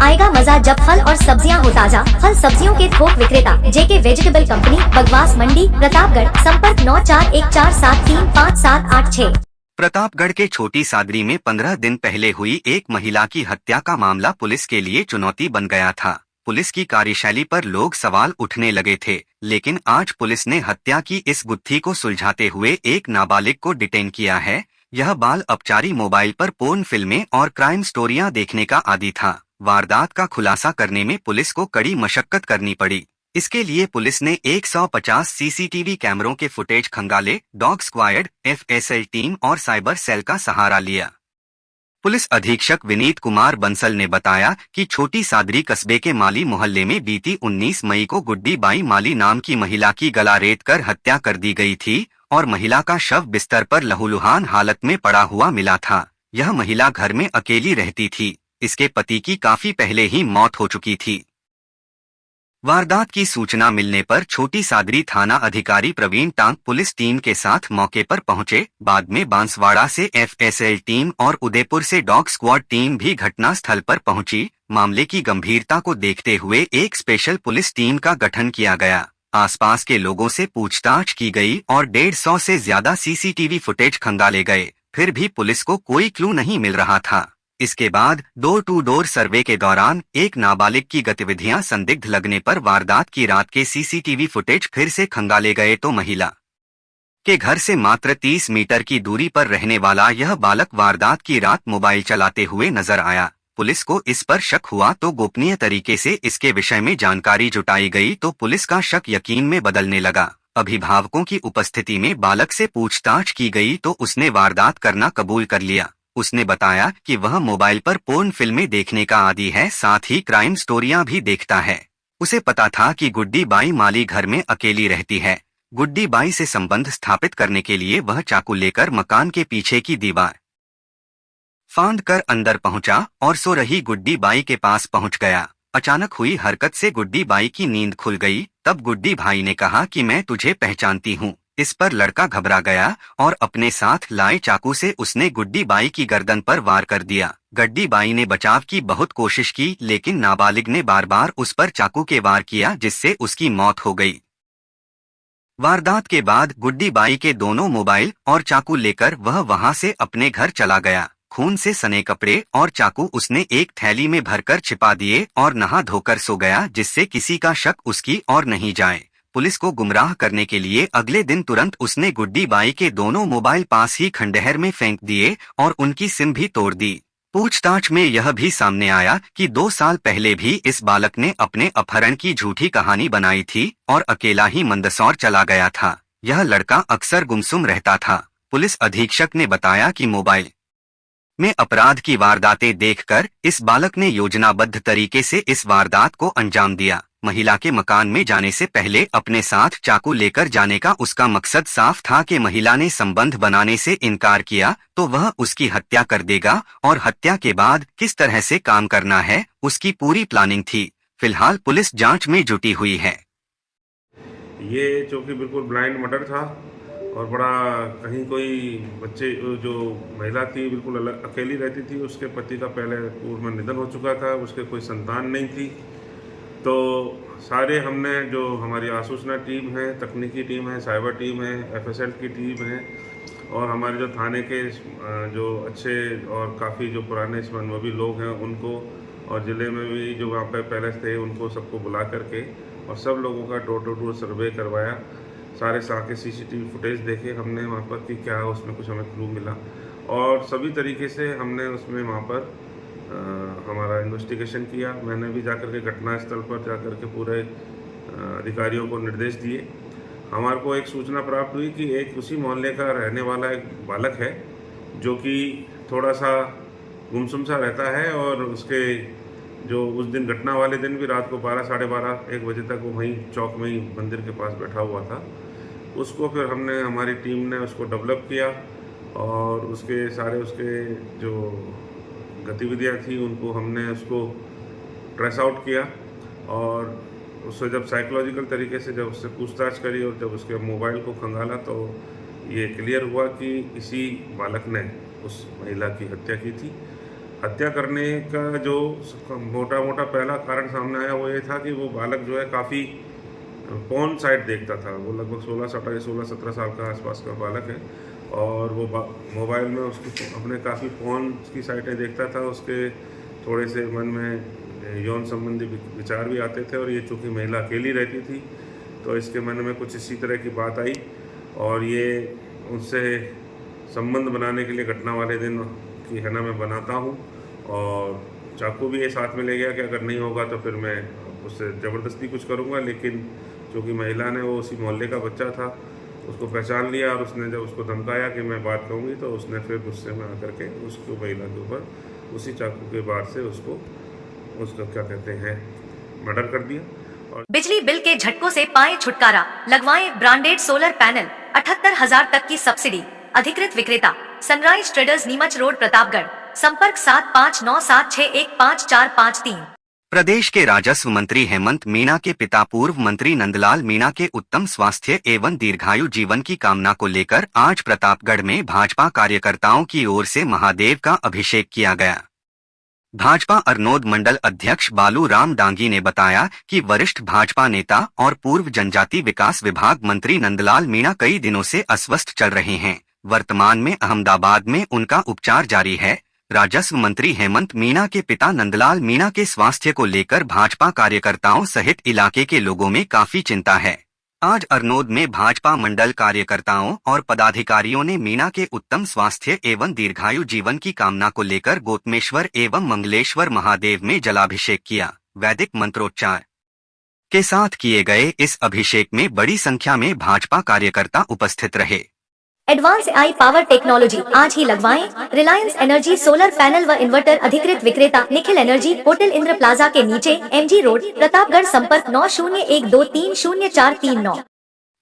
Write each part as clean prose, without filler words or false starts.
आएगा मजा जब फल और सब्जियां हो ताजा। फल सब्जियों के थोक विक्रेता जेके वेजिटेबल कंपनी, बगवास मंडी, प्रतापगढ़। संपर्क 9414435786। प्रतापगढ़ के छोटी सादरी में 15 दिन पहले हुई एक महिला की हत्या का मामला पुलिस के लिए चुनौती बन गया था। पुलिस की कार्यशैली पर लोग सवाल उठने लगे थे, लेकिन आज पुलिस ने हत्या की इस गुत्थी को सुलझाते हुए एक नाबालिग को डिटेन किया है। यह बाल अपचारी मोबाइल पर पोर्न फिल्में और क्राइम स्टोरियां देखने का आदी था। वारदात का खुलासा करने में पुलिस को कड़ी मशक्कत करनी पड़ी। इसके लिए पुलिस ने 150 सीसीटीवी कैमरों के फुटेज खंगाले, डॉग स्क्वाड, एफएसएल टीम और साइबर सेल का सहारा लिया। पुलिस अधीक्षक विनीत कुमार बंसल ने बताया कि छोटी सादरी कस्बे के माली मोहल्ले में बीती 19 मई को गुड्डी बाई माली नाम की महिला की गला रेत कर हत्या कर दी गई थी और महिला का शव बिस्तर पर लहूलुहान हालत में पड़ा हुआ मिला था। यह महिला घर में अकेली रहती थी। इसके पति की काफी पहले ही मौत हो चुकी थी। वारदात की सूचना मिलने पर छोटी सादरी थाना अधिकारी प्रवीण टांग पुलिस टीम के साथ मौके पर पहुंचे। बाद में बांसवाड़ा से एफएसएल टीम और उदयपुर से डॉग स्क्वाड टीम भी घटना स्थल पर पहुंची। मामले की गंभीरता को देखते हुए एक स्पेशल पुलिस टीम का गठन किया गया। आसपास के लोगों से पूछताछ की गई और 150 से ज्यादा सीसीटीवी फुटेज खंगाले गए, फिर भी पुलिस को कोई क्लू नहीं मिल रहा था। इसके बाद डोर टू डोर सर्वे के दौरान एक नाबालिग की गतिविधियां संदिग्ध लगने पर वारदात की रात के सीसीटीवी फुटेज फिर से खंगाले गए तो महिला के घर से मात्र 30 मीटर की दूरी पर रहने वाला यह बालक वारदात की रात मोबाइल चलाते हुए नजर आया। पुलिस को इस पर शक हुआ तो गोपनीय तरीके से इसके विषय में जानकारी जुटाई गई तो पुलिस का शक यकीन में बदलने लगा। अभिभावकों की उपस्थिति में बालक से पूछताछ की गई तो उसने वारदात करना कबूल कर लिया। उसने बताया कि वह मोबाइल पर पोर्न फिल्में देखने का आदी है, साथ ही क्राइम स्टोरियां भी देखता है। उसे पता था कि गुड्डी बाई माली घर में अकेली रहती है। गुड्डी बाई से संबंध स्थापित करने के लिए वह चाकू लेकर मकान के पीछे की दीवार फांद कर अंदर पहुंचा और सो रही गुड्डी बाई के पास पहुंच गया। अचानक हुई हरकत से गुड्डी बाई की नींद खुल गई। तब गुड्डी भाई ने कहा कि मैं तुझे पहचानती हूँ। इस पर लड़का घबरा गया और अपने साथ लाए चाकू से उसने गुड्डी बाई की गर्दन पर वार कर दिया। गुड्डी बाई ने बचाव की बहुत कोशिश की, लेकिन नाबालिग ने बार बार उस पर चाकू के वार किया, जिससे उसकी मौत हो गई। वारदात के बाद गुड्डी बाई के दोनों मोबाइल और चाकू लेकर वह वहां से अपने घर चला गया। खून से सने कपड़े और चाकू उसने एक थैली में भरकर छिपा दिए और नहा धोकर सो गया, जिससे किसी का शक उसकी ओर नहीं जाए। पुलिस को गुमराह करने के लिए अगले दिन तुरंत उसने गुड्डी बाई के दोनों मोबाइल पास ही खंडहर में फेंक दिए और उनकी सिम भी तोड़ दी। पूछताछ में यह भी सामने आया कि 2 साल पहले भी इस बालक ने अपने अपहरण की झूठी कहानी बनाई थी और अकेला ही मंदसौर चला गया था। यह लड़का अक्सर गुमसुम रहता था। पुलिस अधीक्षक ने बताया कि मोबाइल में अपराध की वारदातें देखकर इस बालक ने योजनाबद्ध तरीके से इस वारदात को अंजाम दिया। महिला के मकान में जाने से पहले अपने साथ चाकू लेकर जाने का उसका मकसद साफ था कि महिला ने संबंध बनाने से इनकार किया तो वह उसकी हत्या कर देगा और हत्या के बाद किस तरह से काम करना है उसकी पूरी प्लानिंग थी। फिलहाल पुलिस जांच में जुटी हुई है। ये जो कि बिल्कुल ब्लाइंड मर्डर था और बड़ा कहीं कोई बच्चे जो महिला थी बिल्कुल अकेली रहती थी। उसके पति का पहले पूर्व में निधन हो चुका था, उसके कोई संतान नहीं थी। तो सारे हमने जो हमारी आसूचना टीम है, तकनीकी टीम है, साइबर टीम है, एफएसएल की टीम है और हमारे जो थाने के जो अच्छे और काफ़ी जो पुराने अनुभवी लोग हैं उनको और ज़िले में भी जो वहाँ पर पहले थे उनको सबको बुला करके और सब लोगों का डोर टू डोर सर्वे करवाया। सारे साके सीसीटीवी फुटेज देखे हमने वहाँ पर कि क्या उसमें कुछ हमें क्लू मिला और सभी तरीके से हमने उसमें वहाँ पर हमारा इन्वेस्टिगेशन किया। मैंने भी जाकर के घटनास्थल पर जाकर के पूरे अधिकारियों को निर्देश दिए। हमारे को एक सूचना प्राप्त हुई कि एक उसी मोहल्ले का रहने वाला एक बालक है जो कि थोड़ा सा गुमसुम सा रहता है और उसके जो उस दिन घटना वाले दिन भी रात को 12, साढ़े 12, 1 बजे तक वो वहीं चौक में ही मंदिर के पास बैठा हुआ था। उसको फिर हमने हमारी टीम ने उसको डेवलप किया और उसके सारे उसके जो गतिविधियां थी उनको हमने उसको ट्रेस आउट किया और उससे जब साइकोलॉजिकल तरीके से जब उससे पूछताछ करी और जब उसके मोबाइल को खंगाला तो ये क्लियर हुआ कि इसी बालक ने उस महिला की हत्या की थी। हत्या करने का जो मोटा मोटा पहला कारण सामने आया वो ये था कि वो बालक जो है काफ़ी पॉर्न साइट देखता था। वो लगभग 16-17 साल का आसपास का बालक है और वो मोबाइल में उसकी अपने काफ़ी पॉर्न की साइटें देखता था। उसके थोड़े से मन में यौन संबंधी विचार भी आते थे और ये चूँकि महिला अकेली रहती थी तो इसके मन में कुछ इसी तरह की बात आई और ये उससे संबंध बनाने के लिए घटना वाले दिन की है ना मैं बनाता हूँ और चाकू भी ये साथ में ले गया कि अगर नहीं होगा तो फिर मैं उससे ज़बरदस्ती कुछ करूँगा। लेकिन क्योंकि महिला ने वो उसी मोहल्ले का बच्चा था उसको पहचान लिया और उसने जब उसको धमकाया कि मैं बात कहूँगी तो उसने फिर गुस्से में आकर के उसको महिला के ऊपर उसी चाकू के बार से उसका क्या कहते हैं मर्डर कर दिया। और बिजली बिल के झटकों से पाए छुटकारा, लगवाएं ब्रांडेड सोलर पैनल, 78,000 तक की सब्सिडी। अधिकृत विक्रेता sunrise traders, Neemuch road, Pratapgarh. संपर्क 7597615453। प्रदेश के राजस्व मंत्री हेमंत मीणा के पिता पूर्व मंत्री नंदलाल मीणा के उत्तम स्वास्थ्य एवं दीर्घायु जीवन की कामना को लेकर आज प्रतापगढ़ में भाजपा कार्यकर्ताओं की ओर से महादेव का अभिषेक किया गया। भाजपा अरनोद मंडल अध्यक्ष बालू राम डांगी ने बताया कि वरिष्ठ भाजपा नेता और पूर्व जनजाति विकास विभाग मंत्री नंदलाल मीणा कई दिनों से अस्वस्थ चल रहे हैं। वर्तमान में अहमदाबाद में उनका उपचार जारी है। राजस्व मंत्री हेमंत मीणा के पिता नंदलाल मीणा के स्वास्थ्य को लेकर भाजपा कार्यकर्ताओं सहित इलाके के लोगों में काफी चिंता है। आज अरनोद में भाजपा मंडल कार्यकर्ताओं और पदाधिकारियों ने मीणा के उत्तम स्वास्थ्य एवं दीर्घायु जीवन की कामना को लेकर गोतमेश्वर एवं मंगलेश्वर महादेव में जलाभिषेक किया। वैदिक मंत्रोच्चार के साथ किए गए इस अभिषेक में बड़ी संख्या में भाजपा कार्यकर्ता उपस्थित रहे। एडवांस आई पावर टेक्नोलॉजी आज ही लगवाएं। रिलायंस एनर्जी सोलर पैनल व इन्वर्टर। अधिकृत विक्रेता Nikhil energy, hotel Indra plaza के नीचे, MG रोड, प्रतापगढ़। संपर्क 9012300439।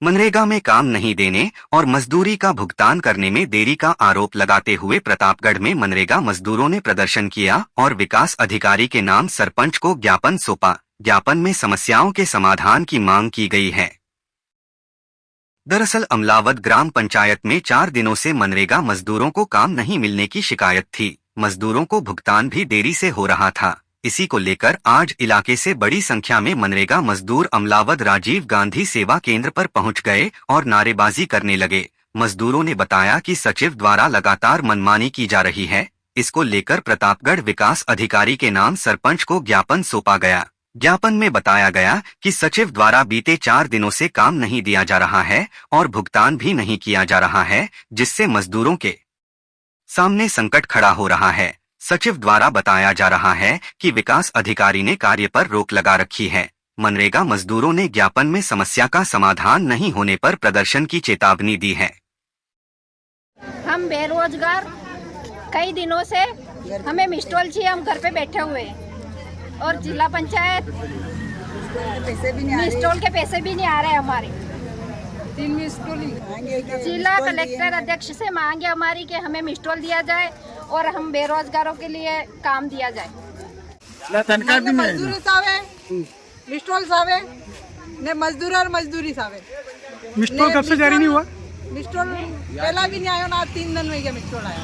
मनरेगा में काम नहीं देने और मजदूरी का भुगतान करने में देरी का आरोप लगाते हुए प्रतापगढ़ में मनरेगा मजदूरों ने प्रदर्शन किया और विकास अधिकारी के नाम सरपंच को ज्ञापन सौंपा। ज्ञापन में समस्याओं के समाधान की मांग की गई है। दरअसल अमलावद ग्राम पंचायत में 4 दिनों से मनरेगा मजदूरों को काम नहीं मिलने की शिकायत थी। मजदूरों को भुगतान भी देरी से हो रहा था। इसी को लेकर आज इलाके से बड़ी संख्या में मनरेगा मजदूर अमलावद राजीव गांधी सेवा केंद्र पर पहुंच गए और नारेबाजी करने लगे। मजदूरों ने बताया कि सचिव द्वारा लगातार मनमानी की जा रही है। इसको लेकर प्रतापगढ़ विकास अधिकारी के नाम सरपंच को ज्ञापन सौंपा गया। ज्ञापन में बताया गया कि सचिव द्वारा बीते 4 दिनों से काम नहीं दिया जा रहा है और भुगतान भी नहीं किया जा रहा है, जिससे मजदूरों के सामने संकट खड़ा हो रहा है। सचिव द्वारा बताया जा रहा है कि विकास अधिकारी ने कार्य पर रोक लगा रखी है। मनरेगा मजदूरों ने ज्ञापन में समस्या का समाधान नहीं होने पर प्रदर्शन की चेतावनी दी है। हम बेरोजगार कई दिनों से, हमें मिस्टॉल चाहिए, हम घर पे बैठे हुए हैं और जिला पंचायत मिस्टॉल के पैसे भी नहीं आ रहे हमारे। जिला कलेक्टर अध्यक्ष से मांगे हमारी कि हमें मिस्टॉल दिया जाए और हम बेरोजगारों के लिए काम दिया जाए। मजदूरी सावे मिस्टॉल सावे ने मजदूर और मजदूरी सावे। मिस्टॉल कब से जारी नहीं हुआ? मिस्टॉल पहला भी नहीं आया ना, 3 दिन में मिस्टॉल आया।